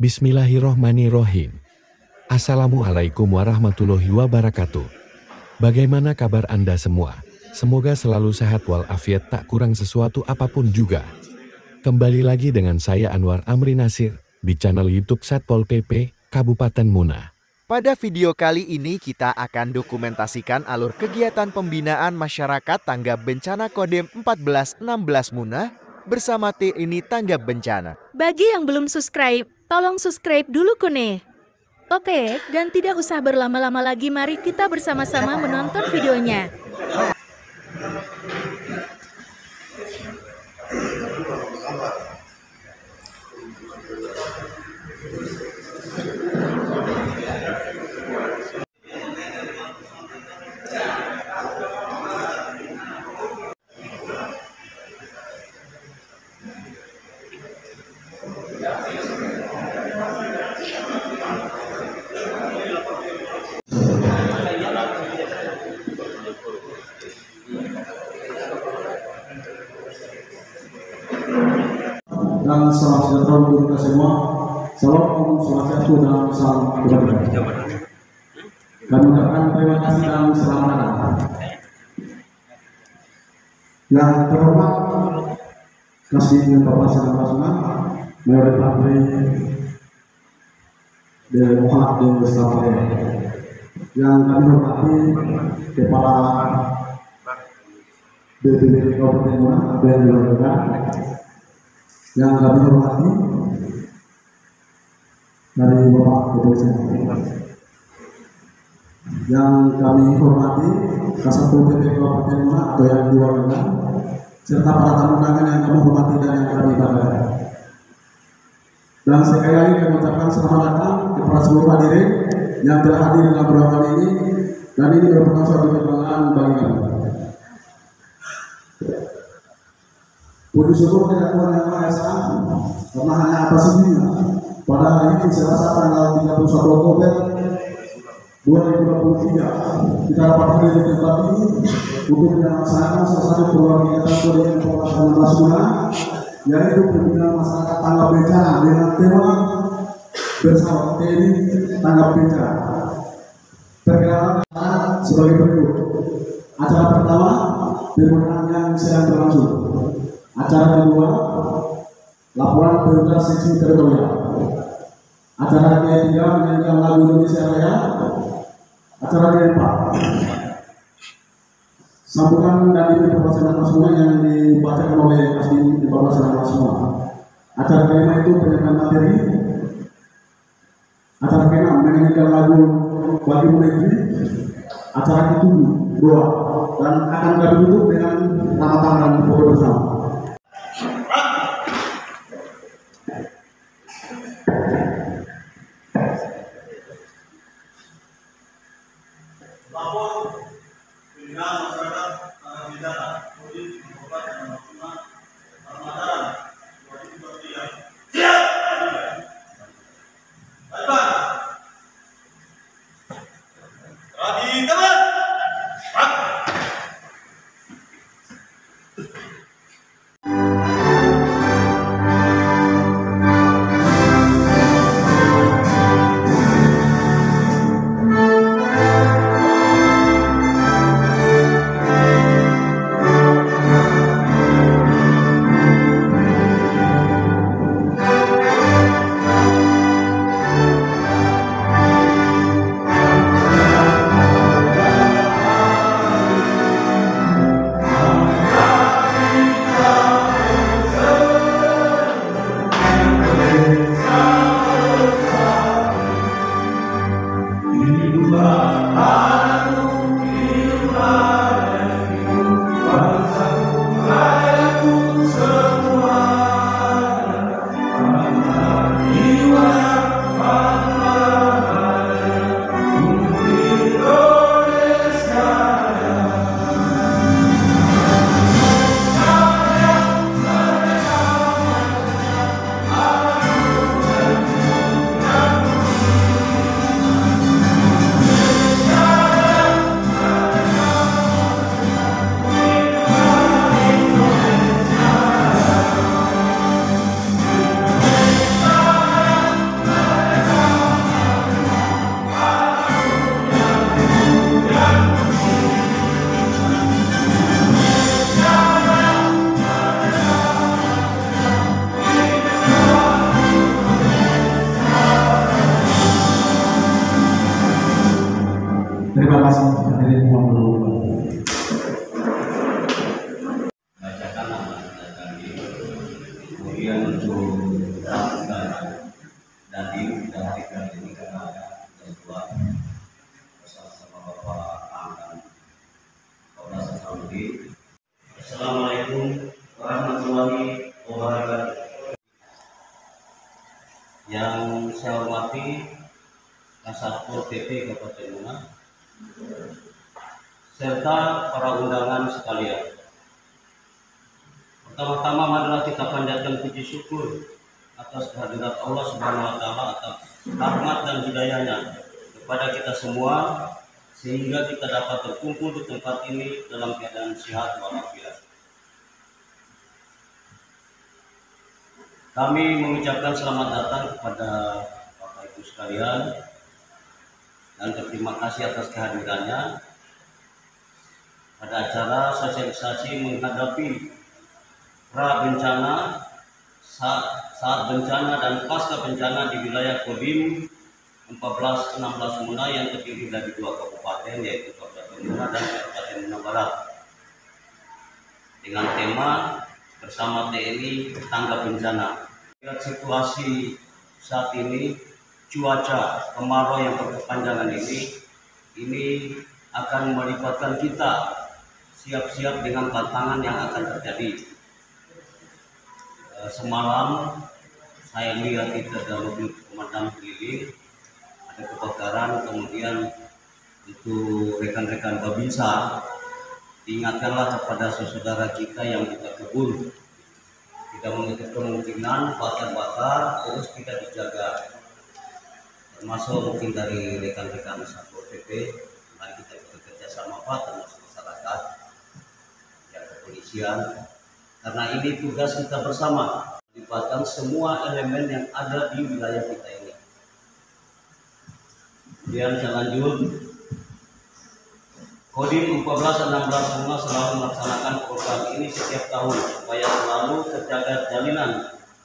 Bismillahirrohmanirrohim. Assalamualaikum warahmatullahi wabarakatuh. Bagaimana kabar Anda semua? Semoga selalu sehat walafiat, tak kurang sesuatu apapun juga. Kembali lagi dengan saya Anwar Amri Nasir di channel YouTube Satpol PP Kabupaten Muna. Pada video kali ini kita akan dokumentasikan alur kegiatan pembinaan masyarakat tanggap bencana Kodim 1416 Muna bersama TNI Tanggap Bencana. Bagi yang belum subscribe, tolong subscribe dulu Kune. Oke, dan tidak usah berlama-lama lagi, mari kita bersama-sama menonton videonya. Dan salam sejahtera untuk kita semua. Salam Om Swastiastu dan salam kebajikan. Kami ucapkan terima kasih dan selamat datang. Yang terhormat Kasih Bapak Sanapasuna, Mayor Patri Demokrat dan Mustafa. Yang kami hormati Kepala BPBD Kabupaten Muna, Abel Yolanda. Yang kami hormati dari Bapak Kepolisian, yang kami hormati Kasatpol PP Kabupaten Muna atau yang diwakilkan, serta para tamu undangan yang kami hormati dan yang kami banggakan. Dan sekali lagi kami ucapkan selamat datang kepada seluruh hadirin yang telah hadir dalam program kali ini, dan ini merupakan suatu kebanggaan bagi kami. Puji syukur kepada Tuhan Yang Maha Esa, karena hanya atas izinnya pada hari ini Selasa tanggal 31 Oktober 2023 kita dapat hadir di tempat ini untuk melaksanakan salah satu program kegiatan Kodim 1416 Muna, yaitu pembinaan masyarakat tanggap bencana dengan tema bersama TNI Tanggap Bencana. Perkenalkan sebagai berikut. Acara pertama, pembinaan yang sedang berlangsung. Acara kedua, laporan prioritas seksi teritorial. Acara ketiga, menyanyikan lagu Indonesia Raya. Acara keempat, sambutan dari Perbasana Nasional yang dibacakan oleh Kasih Perbasana Nasional. Acara kelima itu penyampaian materi. Acara keenam, menyanyikan lagu Bagi Negeri. Acara ketujuh, doa, dan akan kami tutup dengan tanda tangan dan foto bersama. Lapor pembinaan masyarakat tanggap bencana Kodim 1416 Ramadan 2023. Siap. Baiklah. Ready, teman. dan di hari ini karena ada ketentuan bersama Bapak Angkan Polres Saudi. Assalamualaikum warahmatullahi wabarakatuh. Yang saya hormati Kasatpol PP Kabupaten Muna serta para undangan sekalian. Pertama-tama marilah kita panjatkan puji syukur atas kehadirat Allah Subhanahu wa taala atas rahmat dan hidayahnya kepada kita semua sehingga kita dapat berkumpul di tempat ini dalam keadaan sehat walafiat. Kami mengucapkan selamat datang kepada Bapak Ibu sekalian dan berterima kasih atas kehadirannya pada acara sosialisasi menghadapi pra bencana, saat bencana dan pasca bencana di wilayah Kodim 14-16 Muna yang terdiri dari 2 kabupaten yaitu Kabupaten Muna dan Kabupaten Muna Barat dengan tema bersama TNI tanggap bencana. Lihat situasi saat ini, cuaca kemarau yang berkepanjangan ini akan melibatkan kita siap-siap dengan tantangan yang akan terjadi. Semalam saya lihat itu ada mobil pemadam keliling, ada kebakaran, kemudian itu rekan-rekan Babinsa, ingatkanlah kepada saudara kita yang di kebun, tidak menutup kemungkinan bakar-bakar, terus kita dijaga, termasuk mungkin dari rekan-rekan Satpol PP. Mari kita bekerja sama Pak, termasuk masyarakat, ya kepolisian, karena ini tugas kita bersama, melibatkan semua elemen yang ada di wilayah kita ini. Kemudian saya lanjut. Kodim 14-16 Muna selalu melaksanakan program ini setiap tahun supaya selalu terjaga jalinan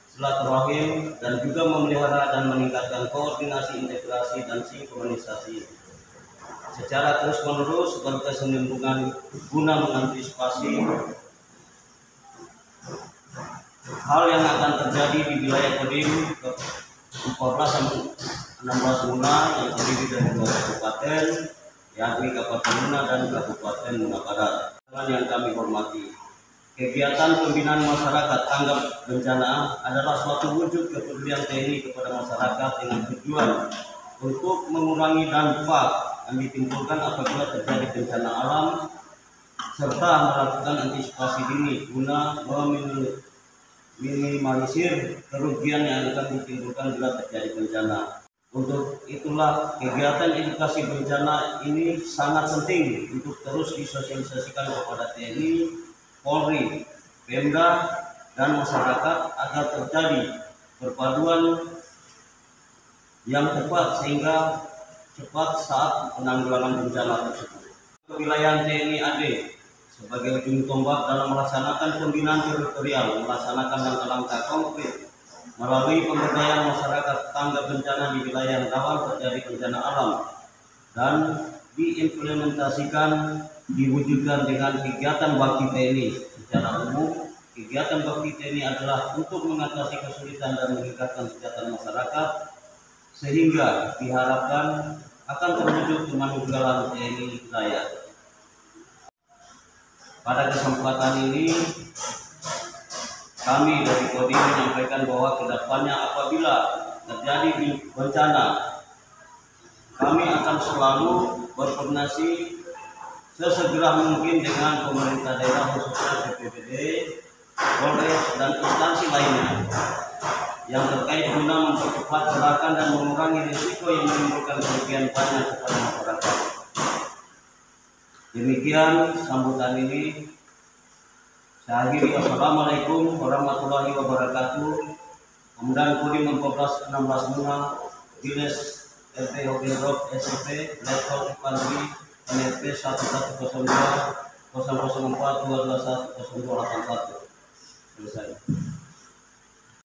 silaturahim dan juga memelihara dan meningkatkan koordinasi, integrasi, dan sinkronisasi secara terus-menerus berkesinambungan guna mengantisipasi hal yang akan terjadi di wilayah Kodim 14-16 Muna yang terdiri dari 2 kabupaten, yakni Kabupaten Muna dan Kabupaten Muna Barat. Yang kami hormati, kegiatan pembinaan masyarakat tanggap bencana adalah suatu wujud kepedulian TNI kepada masyarakat dengan tujuan untuk mengurangi dampak yang ditimbulkan apabila terjadi bencana alam serta melakukan antisipasi dini guna minimalisir kerugian yang akan ditimbulkan bila terjadi bencana. Untuk itulah kegiatan edukasi bencana ini sangat penting untuk terus disosialisasikan kepada TNI, Polri, Pemda, dan masyarakat agar terjadi perpaduan yang tepat sehingga cepat saat penanggulangan bencana tersebut. Kewilayahan TNI AD sebagai ujung tombak dalam melaksanakan pembinaan teritorial, melaksanakan langkah-langkah konkret melalui pemberdayaan masyarakat tanggap bencana di wilayah yang rawan terjadi bencana alam dan diimplementasikan diwujudkan dengan kegiatan bakti TNI. Secara umum, kegiatan bakti TNI adalah untuk mengatasi kesulitan dan meningkatkan kesejahteraan masyarakat sehingga diharapkan akan terwujud kemanunggalan TNI wilayah. Pada kesempatan ini kami dari Kodim menyampaikan bahwa kedepannya apabila terjadi bencana, kami akan selalu berkoordinasi sesegera mungkin dengan pemerintah daerah khususnya BPBD, Polres, dan instansi lainnya yang terkait guna mempercepat gerakan dan mengurangi risiko yang menimbulkan kerugian banyak kepada masyarakat. Demikian sambutan ini. Saya akhiri. Wassalamualaikum warahmatullahi wabarakatuh. Komandan Kodim 14-16 Muna, Dinas RT Hobilrob SCP, Letkol Infanteri NRP 1102 004 221 0281. Selesai.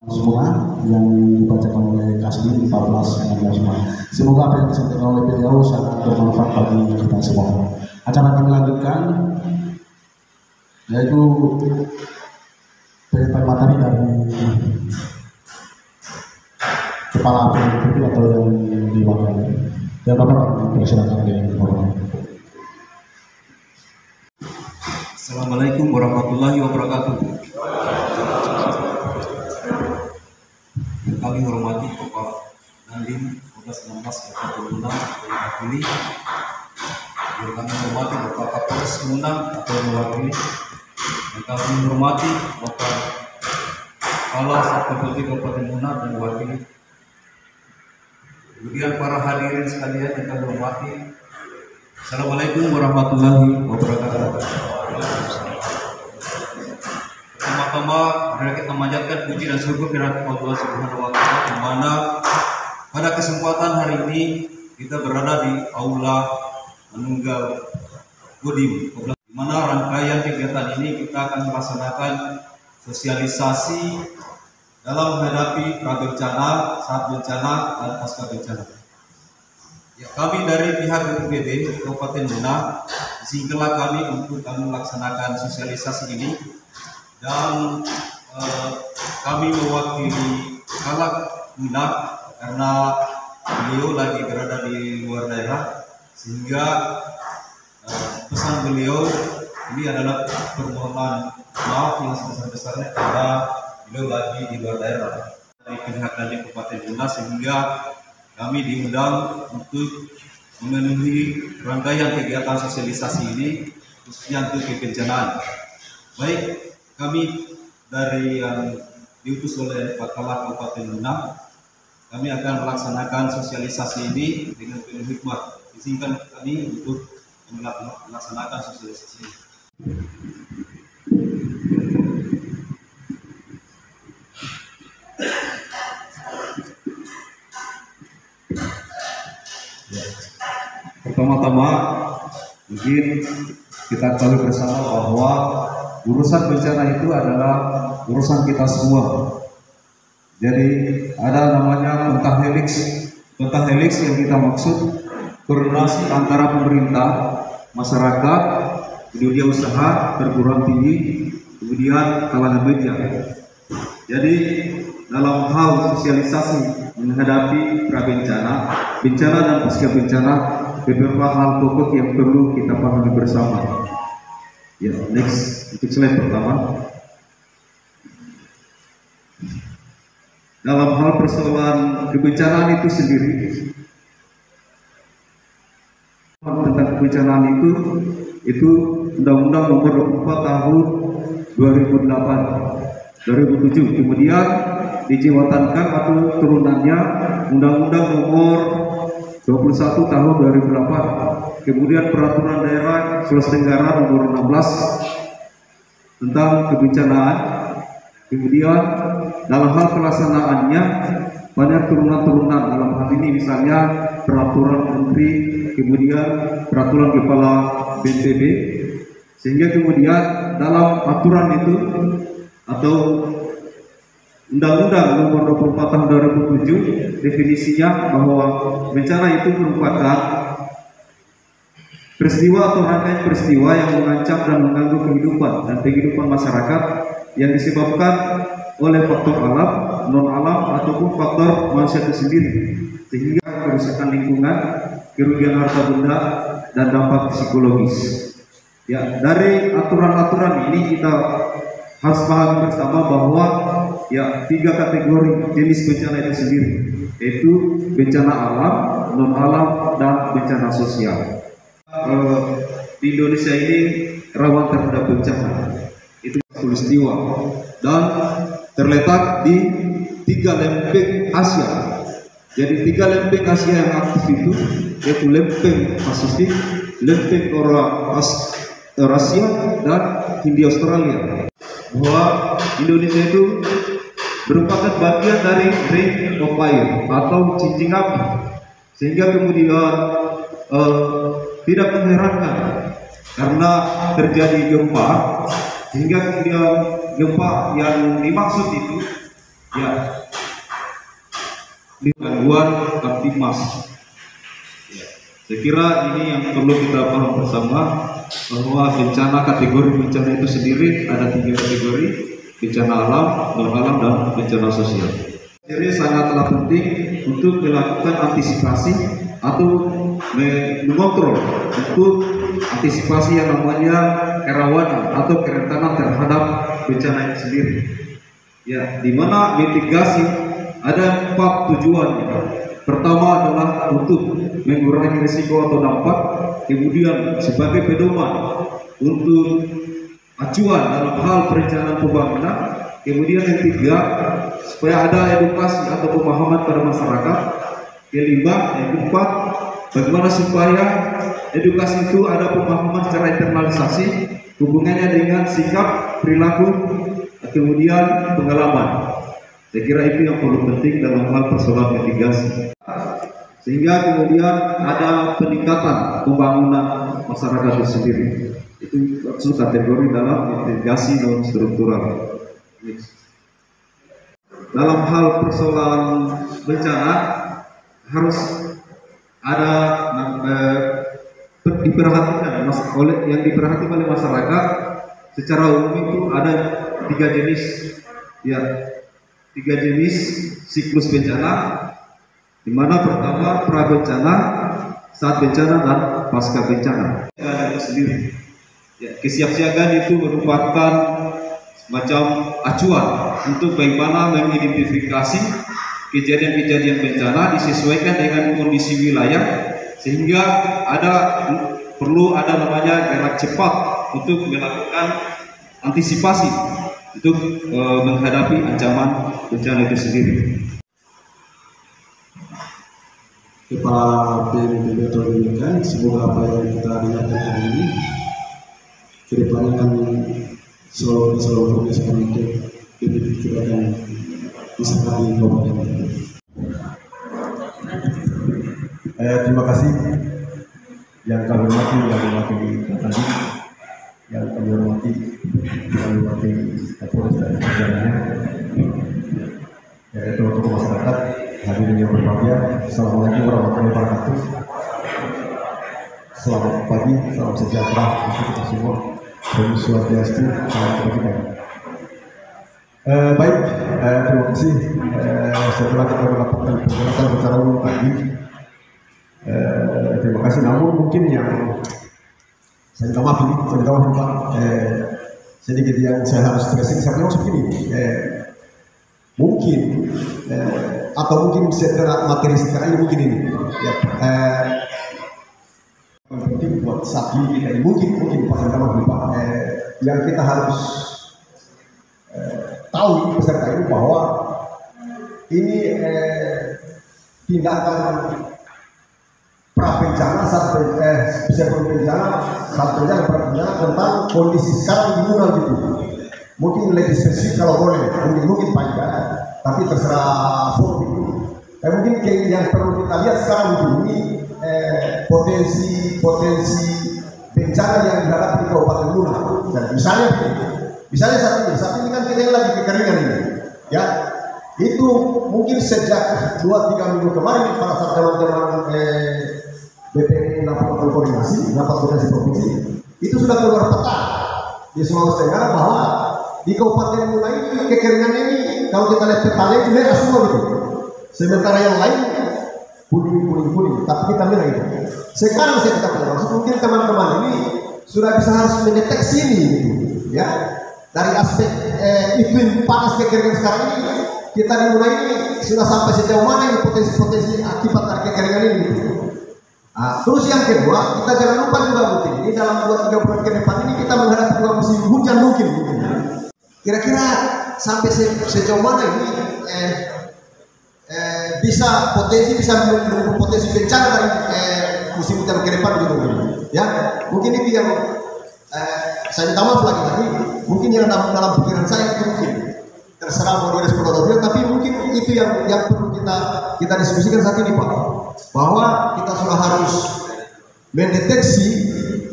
Semua yang dibacakan oleh Kasdi 14-16 Muna. Semoga apa yang disampaikan oleh beliau sangat bermanfaat bagi kita semua. Acara kami lanjutkan, yaitu perintah materi dari kepala BNPB atau yang diwakili. Yang dapat dipersilakan dengan hormat. Assalamualaikum warahmatullahi wabarakatuh. Yang kami hormati Bapak Dandim 19 yang mewakili. Yang kami hormati Bapak Kapolres Sumedang atau mewakili. Yang kami hormati Bapak Kepala Satpol PP Kabupaten Munah dan mewakili. Kemudian para hadirin sekalian yang kami hormati. Assalamualaikum warahmatullahi wabarakatuh. Pertama-tama marilah kita memanjatkan puji dan syukur kehadirat Allah Subhanahu wa taala, di mana pada kesempatan hari ini kita berada di aula Manunggal Kodim, di mana rangkaian kegiatan ini kita akan melaksanakan sosialisasi dalam menghadapi prabencana, saat bencana, dan pasca bencana. Ya, kami dari pihak BPBD Kabupaten Munah izinkanlah kami untuk melaksanakan sosialisasi ini, dan kami mewakili Kalak Munah karena beliau lagi berada di luar daerah, sehingga pesan beliau ini adalah permohonan maaf yang sebesar-besarnya karena beliau lagi di luar daerah dari pihak dari Kabupaten Munah, sehingga kami diundang untuk memenuhi rangkaian kegiatan sosialisasi ini khususnya untuk kebencanaan. Baik, kami dari yang diutus oleh Pak Kalak Kabupaten Munah, kami akan melaksanakan sosialisasi ini dengan penuh hikmat. Izinkan kami untuk melaksanakan sosialisasi ini. Pertama-tama mungkin kita tahu bersama bahwa urusan bencana itu adalah urusan kita semua. Jadi ada namanya pentahelix yang kita maksud koordinasi antara pemerintah, masyarakat, dunia usaha, perguruan tinggi, kemudian kalangan media. Jadi dalam hal sosialisasi menghadapi prabencana, bencana dan pasca bencana, beberapa hal pokok yang perlu kita pahami bersama. Ya, next, untuk slide pertama. Dalam hal persoalan kebencanaan itu sendiri, tentang kebencanaan itu Undang-Undang Nomor 24 Tahun 2007, kemudian dijewatankan atau turunannya Undang-Undang Nomor 21 Tahun 2008, kemudian Peraturan Daerah Sulawesi Tenggara Nomor 16 tentang kebencanaan. Kemudian dalam hal pelaksanaannya banyak turunan-turunan, dalam hal ini misalnya Peraturan Menteri, kemudian Peraturan Kepala BNPB, sehingga kemudian dalam aturan itu atau Undang-Undang Nomor 24 Tahun 2007 definisinya bahwa bencana itu merupakan peristiwa atau rangkaian peristiwa yang mengancam dan mengganggu kehidupan masyarakat yang disebabkan oleh faktor alam, non alam ataupun faktor manusia itu sendiri, sehingga kerusakan lingkungan, kerugian harta benda, dan dampak psikologis. Ya, dari aturan-aturan ini kita harus pahami bersama bahwa ya 3 kategori jenis bencana itu sendiri, yaitu bencana alam, non alam, dan bencana sosial. Di Indonesia ini rawan terhadap bencana, itu khatulistiwa, dan terletak di 3 lempeng Asia. Jadi 3 lempeng Asia yang aktif itu yaitu lempeng Pasifik, lempeng Eurasia, dan Hindia Australia. Bahwa Indonesia itu merupakan bagian dari Ring of Fire atau cincin api, sehingga kemudian tidak mengherankan karena terjadi gempa, sehingga kemudian gempa yang dimaksud itu ya gangguan Kamtibmas. Saya kira ini yang perlu kita paham bersama, bahwa kategori bencana itu sendiri ada 3 kategori: bencana alam, non alam, dan bencana sosial. Jadi sangatlah penting untuk melakukan antisipasi atau mengontrol untuk antisipasi yang namanya kerawanan atau kerentanan terhadap bencana itu sendiri. Ya, di mana mitigasi ada 4 tujuan. Pertama adalah untuk mengurangi risiko atau dampak, kemudian sebagai pedoman untuk acuan dalam hal perencanaan pembangunan, kemudian yang ketiga supaya ada edukasi atau pemahaman pada masyarakat, kelima, yang keempat bagaimana supaya edukasi itu ada pemahaman secara internalisasi hubungannya dengan sikap, perilaku, kemudian pengalaman. Saya kira itu yang perlu penting dalam hal persoalan mitigasi. Sehingga kemudian ada peningkatan pembangunan masyarakat itu sendiri. Itu masuk kategori dalam mitigasi non struktural. Dalam hal persoalan bencana harus ada diperhatikan yang diperhatikan oleh masyarakat secara umum itu ada 3 jenis, ya, 3 jenis siklus bencana, di mana pertama pra bencana, saat bencana, dan pasca bencana. Itu sendiri, ya, kesiapsiagaan itu merupakan semacam acuan untuk bagaimana mengidentifikasi kejadian-kejadian bencana disesuaikan dengan kondisi wilayah, sehingga perlu ada namanya gerak cepat untuk melakukan antisipasi untuk menghadapi ancaman bencana itu sendiri. Kepala BNPB menginginkan semoga apa yang kita dengarkan hari ini kedepannya kami selalu komunikasikan untuk kebijakan bisa kami bawakan. Terima kasih yang kami hormati, yang mewakili tadi, yang kami hormati, yang mewakili Kapolres dan jajarannya, tokoh masyarakat, hadirin yang berbahagia. Assalamualaikum warahmatullahi wabarakatuh. Selamat pagi, salam sejahtera untuk kita semua. Om Swastiastu, salam kebajikan. Baik, terima kasih. Setelah kita mendapatkan penjelasan secara umum tadi, terima kasih. Namun mungkin yang saya minta maaf Pak, sedikit yang saya harus stressing. Saya bilang begini, mungkin atau mungkin setelah materi sekarang ini mungkin ini, ya, penting buat saat ini kita ini mungkin Pak saya minta maaf Pak, yang kita harus tahu peserta ini bahwa ini tindakan prabencana saat bencana tentang kondisi sekarang di Muna gitu. Mungkin lebih spesifik kalau boleh, mungkin panjang, tapi terserah forum itu. Mungkin yang perlu kita lihat sekarang ini potensi bencana yang dihadapi di Kabupaten Muna. Dan misalnya saat ini kan kita lagi kekeringan ini, ya. Itu mungkin sejak 2-3 minggu kemarin para teman-teman BPN rapat koordinasi provinsi itu sudah keluar peta di Sulawesi Tenggara bahwa di Kabupaten Muna ini kekeringan ini kalau kita lihat petanya itu merah semua gitu. Sementara yang lain kuning, tapi kita merah itu. Sekarang saya katakan mungkin teman-teman ini sudah bisa harus mendeteksi ini gitu, ya. Dari aspek iklim panas kekeringan sekarang ini, kita di Muna ini sudah sampai sejauh mana ini potensi akibat dari kekeringan ini gitu. Terus yang kedua, kita jangan lupa juga mungkin ini dalam 2-3 bulan ke depan ini kita menghadapi 2 musim hujan mungkin. Kira-kira sampai sejauh mana ini bisa menunggu potensi bencana dari musim hujan ke depan gitu, ya. Mungkin itu yang saya minta maaf lagi, mungkin yang dalam pikiran saya itu mungkin terserah mau direspon atau tidak, tapi mungkin itu yang perlu kita diskusikan saat ini Pak, bahwa kita sudah harus mendeteksi,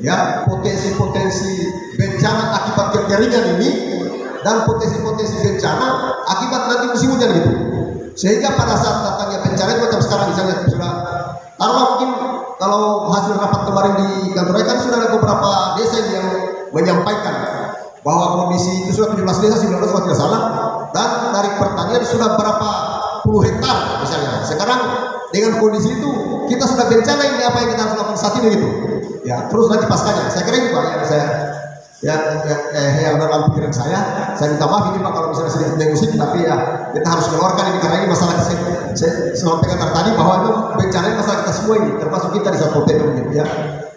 ya, potensi bencana akibat kekeringan ini dan potensi bencana akibat nanti musim hujan gitu, sehingga pada saat datangnya bencana itu macam sekarang misalnya sudah karena mungkin kalau hasil rapat kemarin di kantor kan sudah ada beberapa desa yang menyampaikan bahwa kondisi itu sudah 17 desa 19 kalau tidak salah, dan dari pertanian sudah berapa hektar misalnya. Sekarang dengan kondisi itu kita sudah bencana, ini apa yang kita harus lakukan saat ini gitu. Ya, terus nanti paskanya. Saya kira itu Pak yang dalam pikiran saya minta maaf ini Pak kalau misalnya sedikit mengusik, tapi ya kita harus mengeluarkan ini karena ini masalah saya sampaikan tadi bahwa itu bencana ini masalah kita semua ini, termasuk kita di Satpol PP gitu ya.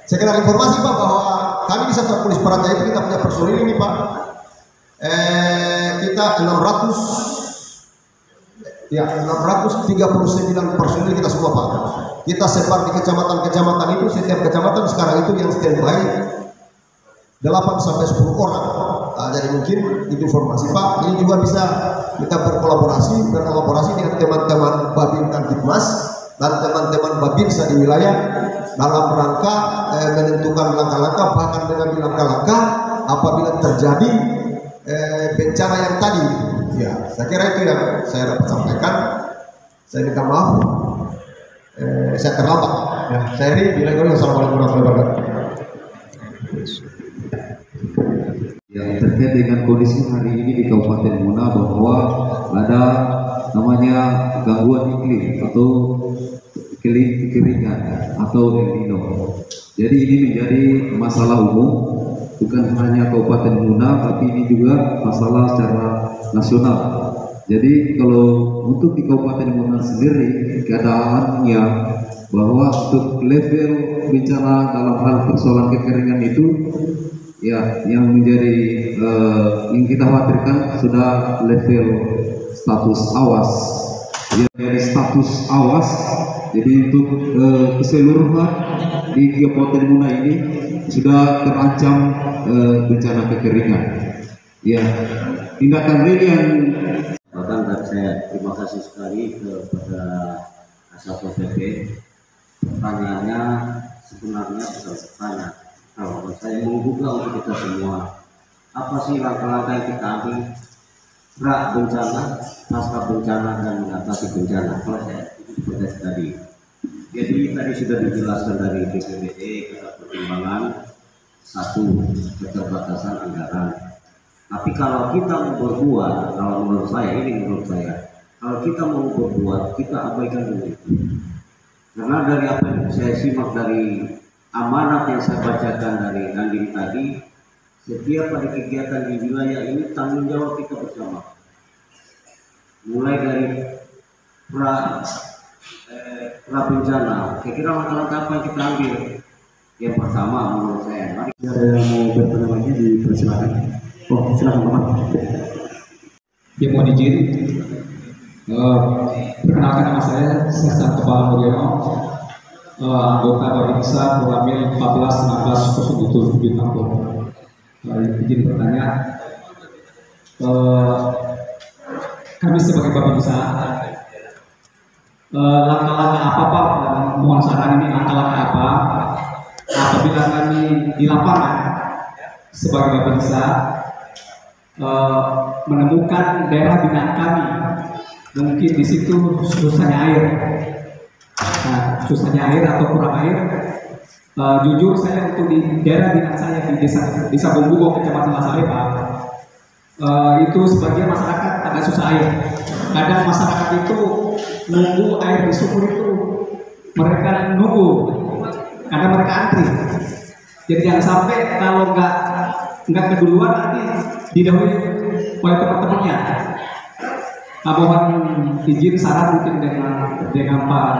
Saya kira informasi Pak bahwa kami di Satuan Polis Praja itu kita punya personil ini Pak, kita 639 personil kita semua Pak. Kita sebar di kecamatan-kecamatan itu, setiap kecamatan sekarang itu yang standby 8 sampai 10 orang. Nah, jadi mungkin itu informasi Pak. Ini juga bisa kita berkolaborasi dengan teman-teman Babin Kamtibmas dan teman-teman Babinsa di wilayah dalam rangka menentukan langkah-langkah, bahkan dengan langkah-langkah apabila terjadi bencana yang tadi. Ya, saya kira itu yang saya dapat sampaikan. Saya minta maaf, saya terlambat. Ya, saya bilang assalamualaikum warahmatullahi wabarakatuh. Yang terkait dengan kondisi hari ini di Kabupaten Muna bahwa ada namanya gangguan iklim atau kekeringan atau El Nino. Jadi ini menjadi masalah umum, bukan hanya Kabupaten Muna, tapi ini juga masalah secara nasional. Jadi kalau untuk di Kabupaten Muna sendiri keadaannya bahwa untuk level bencana dalam hal persoalan kekeringan itu ya yang menjadi yang kita khawatirkan sudah level status awas. Ya, dari status awas, jadi untuk keseluruhan di Kabupaten Muna ini sudah terancam bencana kekeringan. Ya, tindakan real yang bahkan dari saya terima kasih sekali kepada Satpol PP. Pertanyaannya sebenarnya bukan bertanya, kalau saya membuka untuk kita semua, apa sih langkah-langkah yang kita ambil pra bencana, pasca bencana dan mengatasi bencana? Kalau saya seperti tadi, jadi tadi sudah dijelaskan dari BPBD kata pertimbangan satu keterbatasan anggaran. Tapi kalau kita mau berbuat, kalau menurut saya kalau kita mau berbuat, kita abaikan dulu itu. Karena dari apa yang saya simak dari amanat yang saya bacakan dari Andin tadi, setiap ada kegiatan di wilayah ini tanggung jawab kita bersama. Mulai dari pra bencana, kira-kira langkah-langkah apa yang kita ambil? Yang pertama menurut saya, mari ada yang mau bertanya lagi dipersilakan. Oh, silakan Bapak. Ya, mohon izin. Perkenalkan nama saya Sersan Kepala Mulyono, anggota Babinsa Proramil 14 19 07 Tambun. Izin bertanya, kami sebagai Babinsa, langkah-langkah apa Pak? Mohon saran ini langkah-langkah apa apabila kami di lapangan sebagai Babinsa menemukan daerah binaan kami, mungkin di situ susahnya air. Nah, susahnya air atau kurang air, jujur saya untuk di daerah binaan saya di desa Bombugo, Kecamatan Lasalepa, itu sebagian masyarakat agak susah air. Kadang masyarakat itu nunggu air di sumur itu, mereka nunggu karena mereka antri. Jadi jangan sampai kalau nggak keduluan nanti didahului oleh teman-temannya. Mohon izin saran mungkin dengan Pak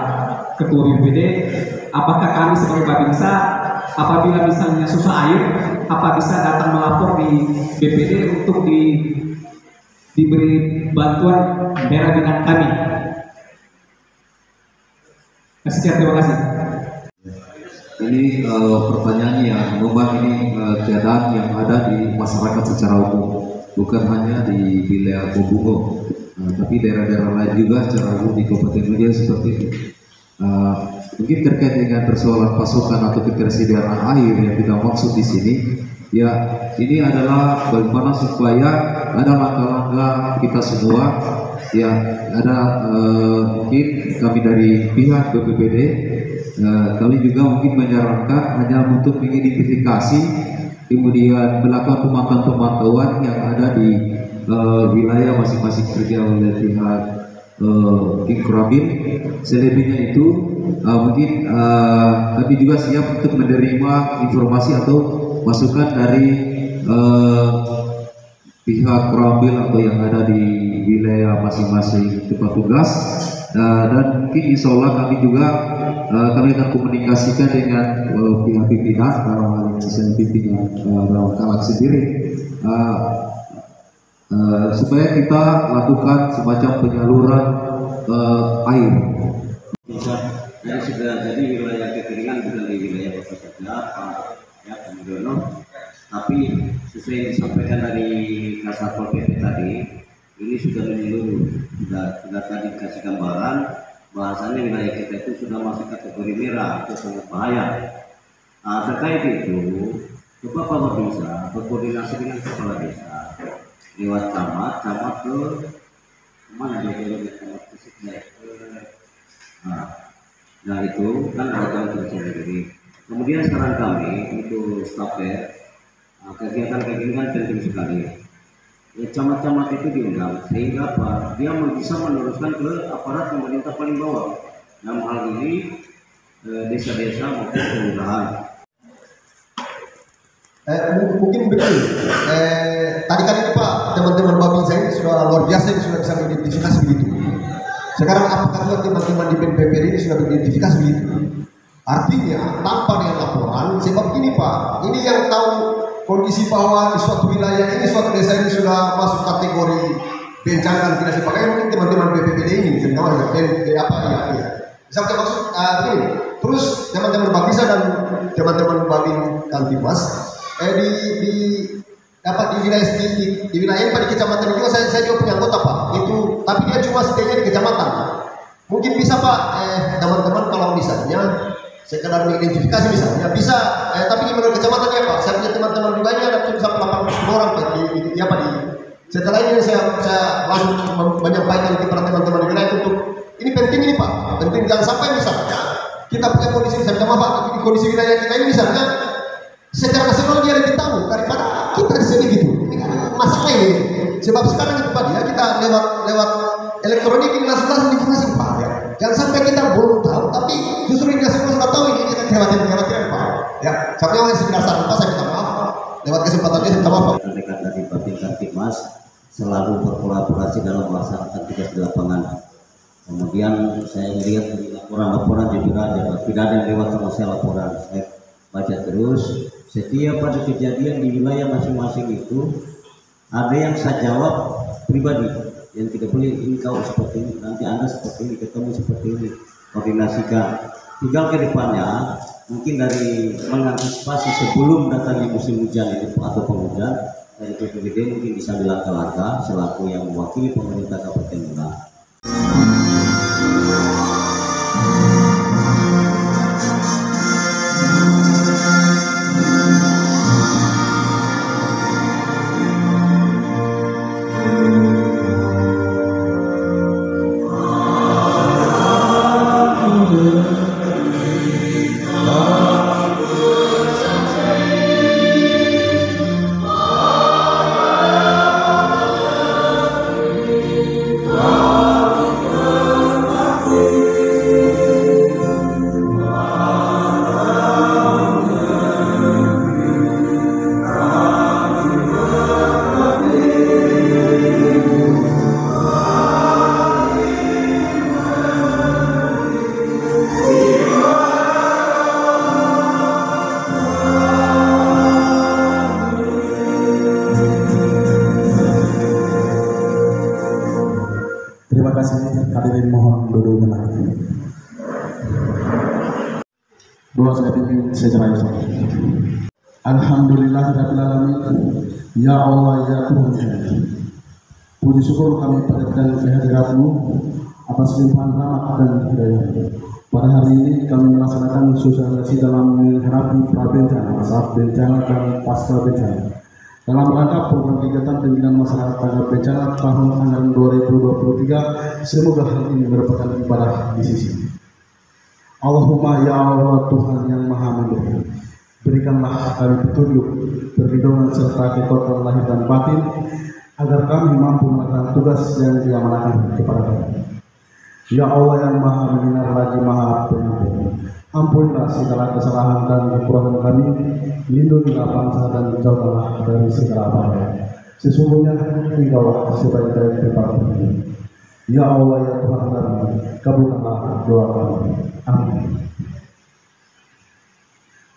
Ketua BPD, apakah kami sebagai Babinsa apabila misalnya susah air, apa bisa datang melapor di BPD untuk diberi bantuan daerah binaan kami? Sekian, terima kasih. ini pertanyaan yang memang ini keadaan yang ada di masyarakat secara umum, bukan hanya di wilayah Bombugo, tapi daerah-daerah lain juga secara umum di Kabupaten Media seperti itu. Mungkin terkait dengan persoalan pasokan atau ketersediaan air yang kita maksud di sini, ya ini adalah bagaimana supaya ada langkah-langkah kita semua, ya ada mungkin kami dari pihak BPBD, kami juga mungkin menyarankan hanya untuk mengidentifikasi, kemudian melakukan pemantauan-pemantauan yang ada di wilayah masing-masing kerja oleh pihak mungkin Kurabin. Selebihnya itu mungkin kami juga siap untuk menerima informasi atau masukan dari pihak Kurabin atau yang ada di wilayah masing-masing tempat tugas, dan mungkin insya Allah kami juga kami akan komunikasikan dengan pihak pimpinan dalam hal ini misalnya pimpinan dalam Kalak sendiri, supaya kita lakukan semacam penyaluran air. Yang sudah jadi wilayah kekeringan bukan di wilayah Bapak saja, ya Pak Mudono, tapi sesuai yang disampaikan dari Kasatpol PP tadi, ini sudah menyeluruh, sudah tadi kasih gambaran bahasanya wilayah kita itu sudah masuk kategori merah atau sangat bahaya. Terkait itu, coba Pak bisa berkoordinasi dengan kepala desa lewat camat ke mana dia camat fisiknya. Nah itu kan ada camat sendiri. Kemudian saran kami untuk stafir, kegiatan kayak gini kan penting sekali. Ya, camat-camat itu diundang sehingga apa? Dia bisa meneruskan ke aparat pemerintah paling bawah. Dalam hal ini desa-desa maupun kelurahan. Mungkin betul. Tadi kan itu Pak, teman-teman Babin saya sudah luar biasa, ini sudah bisa mengidentifikasi begitu. Sekarang apakah juga teman-teman di BNPB ini sudah mengidentifikasi begitu? Artinya tanpa dengan laporan, sebab ini Pak, ini yang tahu kondisi bahwa di suatu wilayah ini, suatu desa ini sudah masuk kategori bencana dan tidak dipakai, mungkin teman-teman BPBD ini, apa ya. Misalnya maksud ini, terus teman-teman Babisa dan teman-teman Babin Kantimas, di wilayah Pak, di kecamatan juga saya juga punya anggota Pak, itu tapi dia cuma stay-nya di kecamatan. Mungkin bisa Pak, teman-teman kalau misalnya sekedar mengidentifikasi misalnya bisa, tapi di menurut kecamatan ya Pak, saya punya teman-teman juga ini ada sampai 80 orang Pak setelah ini saya langsung menyampaikan kepada teman-teman di wilayah untuk ini penting ini Pak, penting jangan sampai misalnya kita punya kondisi misalnya Pak, di kondisi wilayah kita ini misalnya secara nasional dia lebih tahu daripada kita di sini gitu. Ini kan masalah ini. Sebab sekarang itu Pak, ya kita lewat elektronik ini langsung informasi Pak ya. Jangan sampai kita belum tahu, tapi justru ini sudah tahu ini kita khawatiran Pak. Ya, sampai yang sekedar saran Pak, saya minta maaf lewat kesempatan ini, saya minta maaf. Rekan dari Babin Kantimas selalu berkolaborasi dalam melaksanakan tugas di lapangan. Kemudian saya lihat dari laporan juga tidak ada yang lewat sama saya laporan. Saya baca terus. Setiap ada kejadian di wilayah masing-masing itu ada yang saya jawab pribadi, yang tidak boleh ini kau seperti ini, nanti Anda seperti ini, ketemu seperti ini, koordinasikan. Tinggal ke depannya mungkin dari mengantisipasi sebelum datangnya musim hujan ini atau penghujan, dari BPBD mungkin bisa langkah-langkah selaku yang mewakili pemerintah Kabupaten Mulang. Terima kasih, hadirin mohon duduk tenang. Doa saya pimpin secara Islam. Alhamdulillahirabbil alamin. Ya Allah ya Tuhan kami. Puji syukur kami panjatkan kehadirat-Mu atas limpahan rahmat dan hidayah. Pada hari ini kami melaksanakan sosialisasi dalam menghadapi prabencana, saat bencana dan pasca bencana. Dalam rangka program kegiatan pembinaan masyarakat tanggap bencana tahun anggaran 2023, semoga hal ini merupakan ibadah di sisi. Allahumma ya Allah Tuhan yang Maha Mendukung, berikanlah kami petunjuk, perlindungan serta kekuatan lahir dan batin, agar kami mampu melakukan tugas yang diamanahkan kepada kami. Ya Allah yang maha mendengar lagi maha pengampun, ampunilah segala kesalahan dan kekurangan kami, lindungilah bangsa dan jauhkanlah dari segala bahaya. Sesungguhnya Engkau sebaik-baik tempat berlindung. Ya Allah ya Tuhan kami, kabulkanlah doa kami. Amin.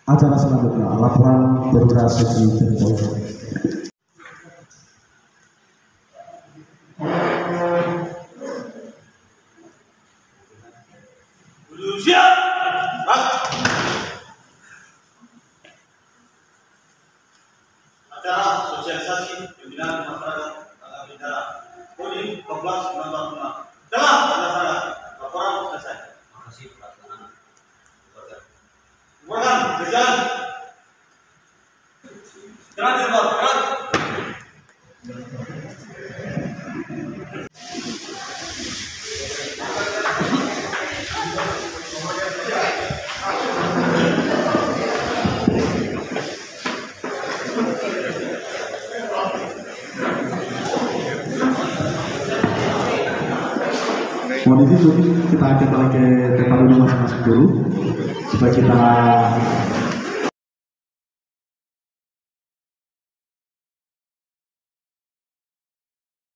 Acara selanjutnya, laporan perwira sesi Polri. Siap. Acara sosialisasi pembinaan masyarakat tangga bencana Kodim 14 telah dilaksanakan. Laporan selesai. Makasih pelaksanaan. Bukan berjalan. Gerak di luar, gerak. Mohon izin kita akan balik ke tempat duduk masing-masing dulu supaya kita